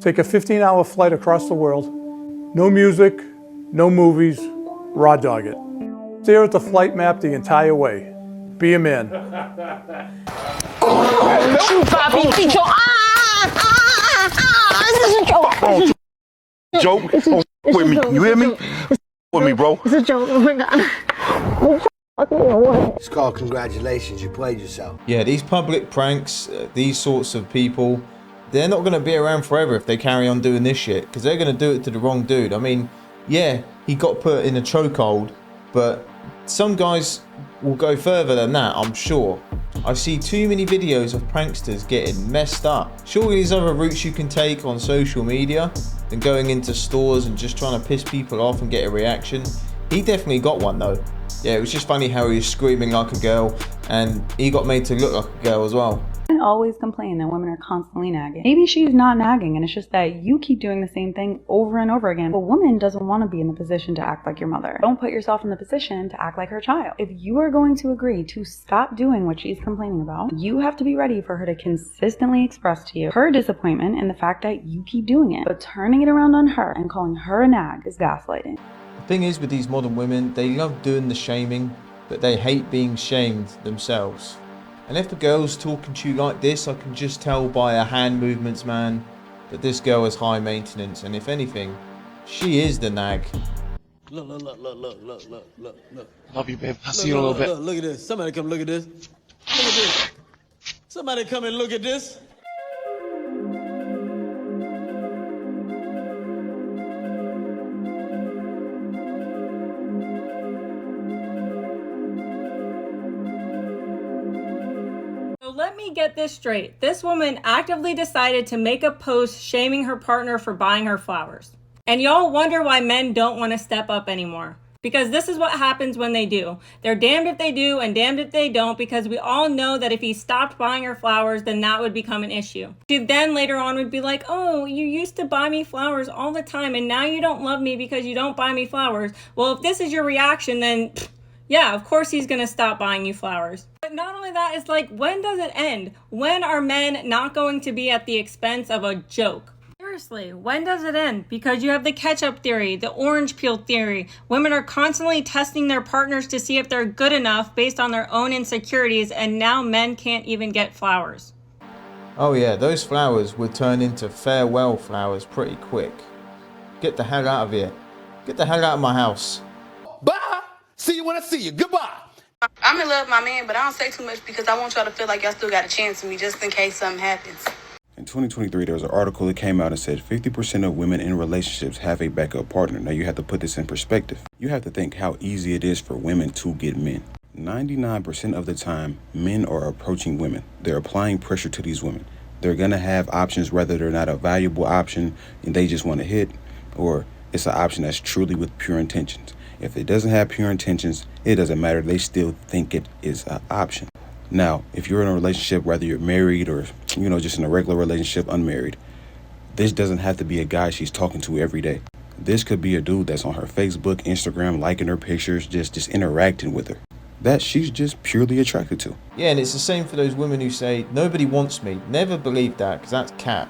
Take a 15-hour flight across the world. No music, no movies, raw dog it. Stare at the flight map the entire way. Be a man. Shoot, Bobby, beat your this is a joke. Joke? Oh, with me. You hear me? With me, bro. It's a joke. Oh my God. It's called congratulations. You played yourself. Yeah, these public pranks, these sorts of people, they're not going to be around forever if they carry on doing this shit, because they're going to do it to the wrong dude. I mean, yeah, he got put in a chokehold, but some guys will go further than that, I'm sure. I see too many videos of pranksters getting messed up. Surely there's other routes you can take on social media than going into stores and just trying to piss people off and get a reaction. He definitely got one though. Yeah, it was just funny how he was screaming like a girl and he got made to look like a girl as well. I always complain that women are constantly nagging. Maybe she's not nagging and it's just that you keep doing the same thing over and over again. A woman doesn't want to be in the position to act like your mother. Don't put yourself in the position to act like her child. If you are going to agree to stop doing what she's complaining about, you have to be ready for her to consistently express to you her disappointment in the fact that you keep doing it. But turning it around on her and calling her a nag is gaslighting. The thing is with these modern women, they love doing the shaming, but they hate being shamed themselves. And if the girl's talking to you like this, I can just tell by her hand movements, man, that this girl is high maintenance. And if anything, she is the nag. Look. Love you, babe. I'll see you in a little bit. Look at this. Somebody come look at this. Look at this. Somebody come and look at this. Let me get this straight. This woman actively decided to make a post shaming her partner for buying her flowers. And y'all wonder why men don't want to step up anymore. Because this is what happens when they do. They're damned if they do and damned if they don't, because we all know that if he stopped buying her flowers, then that would become an issue. She then later on would be like, oh, you used to buy me flowers all the time and now you don't love me because you don't buy me flowers. Well, if this is your reaction, then yeah, of course he's gonna stop buying you flowers. But not only that, it's like, when does it end? When are men not going to be at the expense of a joke? Seriously, when does it end? Because you have the ketchup theory, the orange peel theory. Women are constantly testing their partners to see if they're good enough based on their own insecurities, and now men can't even get flowers. Oh yeah, those flowers would turn into farewell flowers pretty quick. Get the hell out of here. Get the hell out of my house. Bye. See you when I see you. Goodbye. I'm in love with my man, but I don't say too much because I want y'all to feel like y'all still got a chance with me just in case something happens. In 2023, there was an article that came out and said 50% of women in relationships have a backup partner. Now, you have to put this in perspective. You have to think how easy it is for women to get men. 99% of the time, men are approaching women. They're applying pressure to these women. They're going to have options, whether they're not a valuable option and they just want to hit, or it's an option that's truly with pure intentions. If it doesn't have pure intentions, it doesn't matter. They still think it is an option. Now, if you're in a relationship, whether you're married or, just in a regular relationship, unmarried, this doesn't have to be a guy she's talking to every day. This could be a dude that's on her Facebook, Instagram, liking her pictures, just interacting with her, that she's just purely attracted to. Yeah, and it's the same for those women who say, nobody wants me. Never believe that, because that's cap.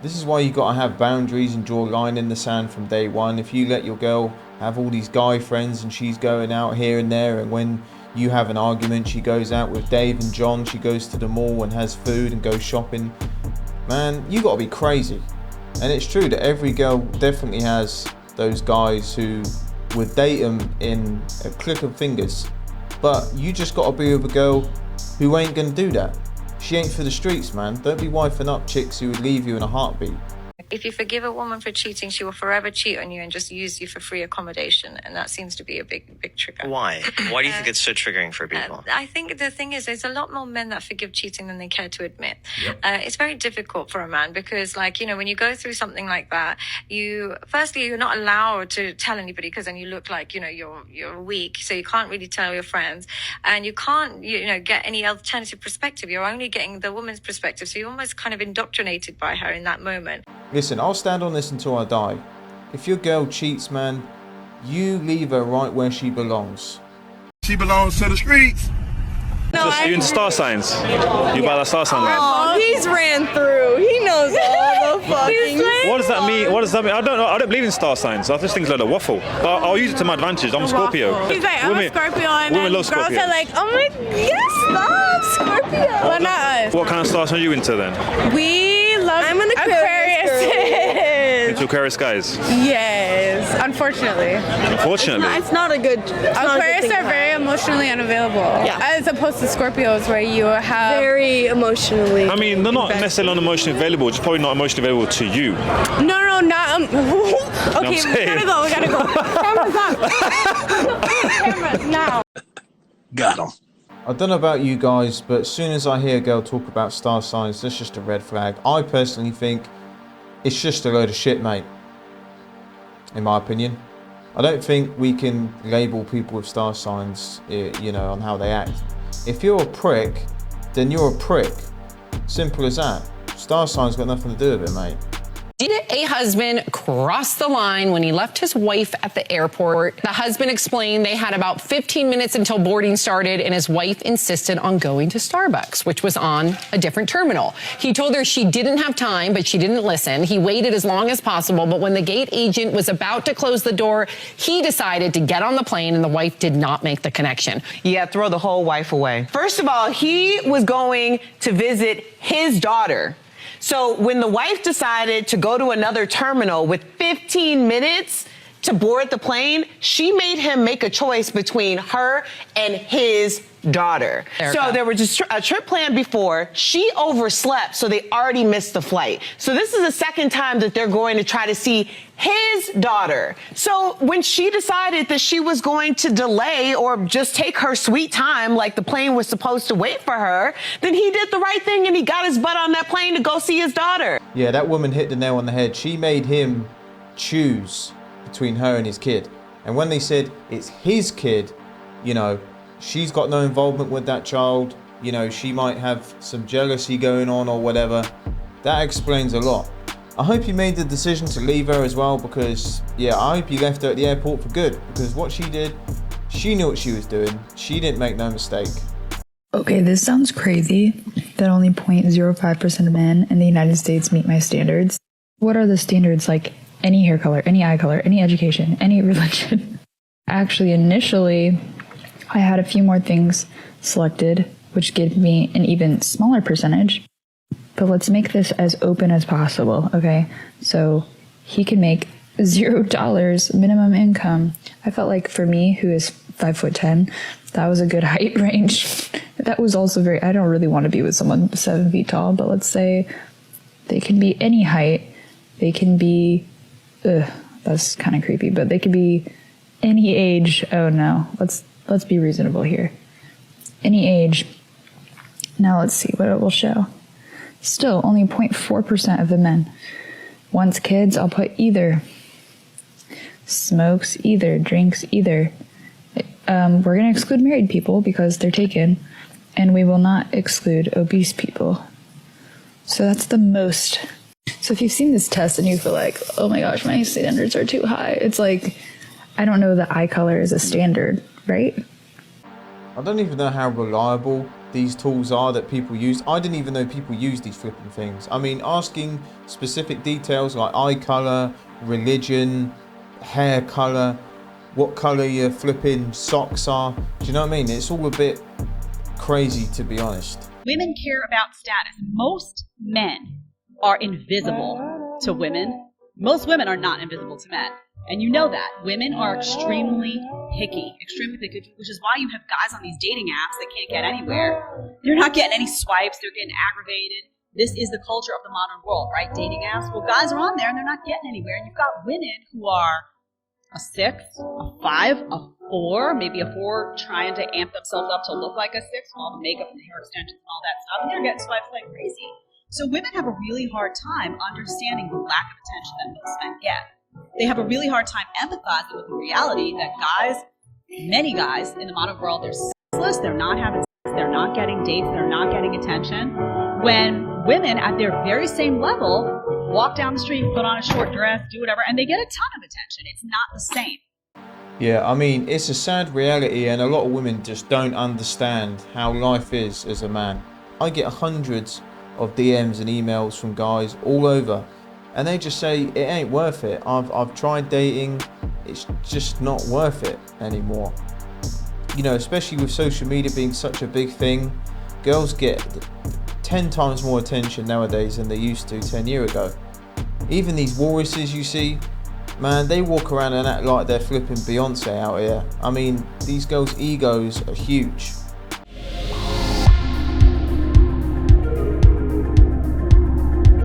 This is why you got to have boundaries and draw a line in the sand from day one. If you let your girl have all these guy friends and she's going out here and there, and when you have an argument, she goes out with Dave and John, she goes to the mall and has food and goes shopping, man, you got to be crazy. And it's true that every girl definitely has those guys who would date them in a click of fingers. But you just got to be with a girl who ain't going to do that. She ain't for the streets, man. Don't be wifing up chicks who would leave you in a heartbeat. If you forgive a woman for cheating, she will forever cheat on you and just use you for free accommodation. And that seems to be a big trigger. Why? Why do you think it's so triggering for people? I think the thing is, there's a lot more men that forgive cheating than they care to admit. Yep. It's very difficult for a man because, when you go through something like that, firstly, you're not allowed to tell anybody because then you look like, you're weak. So you can't really tell your friends. And you can't, get any alternative perspective. You're only getting the woman's perspective. So you're almost kind of indoctrinated by her in that moment. Listen, I'll stand on this until I die. If your girl cheats, man, you leave her right where she belongs. She belongs to the streets. Are you into star signs? You buy that star sign? Oh, he's ran through. He knows all the fucking. What does that mean? What does that mean? I don't know. I don't believe in star signs. I just think it's like a waffle. But I'll use it to my advantage. I'm a Scorpio. He's like, I'm a Scorpio, and women then love girls Scorpios. are like, oh my, yes, stop, Scorpio. But not us. What kind of star sign are you into then? We love. I'm an Aquarius. Into Aquarius guys? Yes, unfortunately. Unfortunately? It's not a good. Aquarius are very emotionally unavailable. Yeah. As opposed to Scorpios, where you have very emotionally. I mean, they're not necessarily unemotionally available, just probably not emotionally available to you. No, not. Okay, we gotta go. We gotta go. Cameras up. Cameras now. Got him. I don't know about you guys, but as soon as I hear a girl talk about star signs, that's just a red flag. I personally think it's just a load of shit, mate. In my opinion. I don't think we can label people with star signs, you know, on how they act. If you're a prick, then you're a prick. Simple as that. Star signs got nothing to do with it, mate. Did a husband cross the line when he left his wife at the airport? The husband explained they had about 15 minutes until boarding started, and his wife insisted on going to Starbucks, which was on a different terminal. He told her she didn't have time, but she didn't listen. He waited as long as possible, but when the gate agent was about to close the door, he decided to get on the plane, and the wife did not make the connection. Yeah, throw the whole wife away. First of all, he was going to visit his daughter. So when the wife decided to go to another terminal with 15 minutes to board the plane, she made him make a choice between her and his daughter. So there was a trip planned before. She overslept, so they already missed the flight. So this is the second time that they're going to try to see his daughter. So when she decided that she was going to delay or just take her sweet time, like the plane was supposed to wait for her, then he did the right thing and he got his butt on that plane to go see his daughter. Yeah, that woman hit the nail on the head. She made him choose between her and his kid. And when they said it's his kid, you know, she's got no involvement with that child. You know, she might have some jealousy going on or whatever. That explains a lot. I hope you made the decision to leave her as well, because, yeah, I hope you left her at the airport for good, because what she did, she knew what she was doing. She didn't make no mistake. Okay, this sounds crazy that only 0.05% of men in the United States meet my standards. What are the standards? Like any hair color, any eye color, any education, any religion? Actually, initially, I had a few more things selected, which gave me an even smaller percentage. But let's make this as open as possible, okay? So he can make $0 minimum income. I felt like for me, who is 5'10", that was a good height range. That was also I don't really want to be with someone 7 feet tall, but let's say they can be any height. They can be, that's kind of creepy, but they could be any age. Oh no, let's be reasonable here. Any age. Now let's see what it will show. Still, only 0.4% of the men. Wants kids, I'll put either. Smokes either, drinks either. We're going to exclude married people because they're taken, and we will not exclude obese people. So that's the most. So if you've seen this test and you feel like, oh my gosh, my standards are too high, it's like, I don't know that eye color is a standard, right? I don't even know how reliable these tools are that people use. I didn't even know people use these flipping things. I mean, asking specific details like eye color, religion, hair color, what color your flipping socks are. Do you know what I mean? It's all a bit crazy, to be honest. Women care about status. Most men are invisible to women. Most women are not invisible to men. And you know that. Women are extremely picky, which is why you have guys on these dating apps that can't get anywhere. They're not getting any swipes. They're getting aggravated. This is the culture of the modern world, right? Dating apps. Well, guys are on there and they're not getting anywhere. And you've got women who are a 6, a 5, a 4, maybe a 4 trying to amp themselves up to look like a 6 with all the makeup and the hair extensions and all that stuff. And they're getting swipes like crazy. So women have a really hard time understanding the lack of attention that most men get. They have a really hard time empathizing with the reality that guys, many guys in the modern world, they're sexless, they're not having sex, they're not getting dates, they're not getting attention. When women at their very same level walk down the street, put on a short dress, do whatever, and they get a ton of attention. It's not the same. Yeah, I mean, it's a sad reality, and a lot of women just don't understand how life is as a man. I get hundreds of DMs and emails from guys all over, and they just say it ain't worth it. I've tried dating, it's just not worth it anymore. You know, especially with social media being such a big thing, girls get 10 times more attention nowadays than they used to 10 years ago. Even these walruses you see, man, they walk around and act like they're flipping Beyonce out here. I mean, these girls' egos are huge.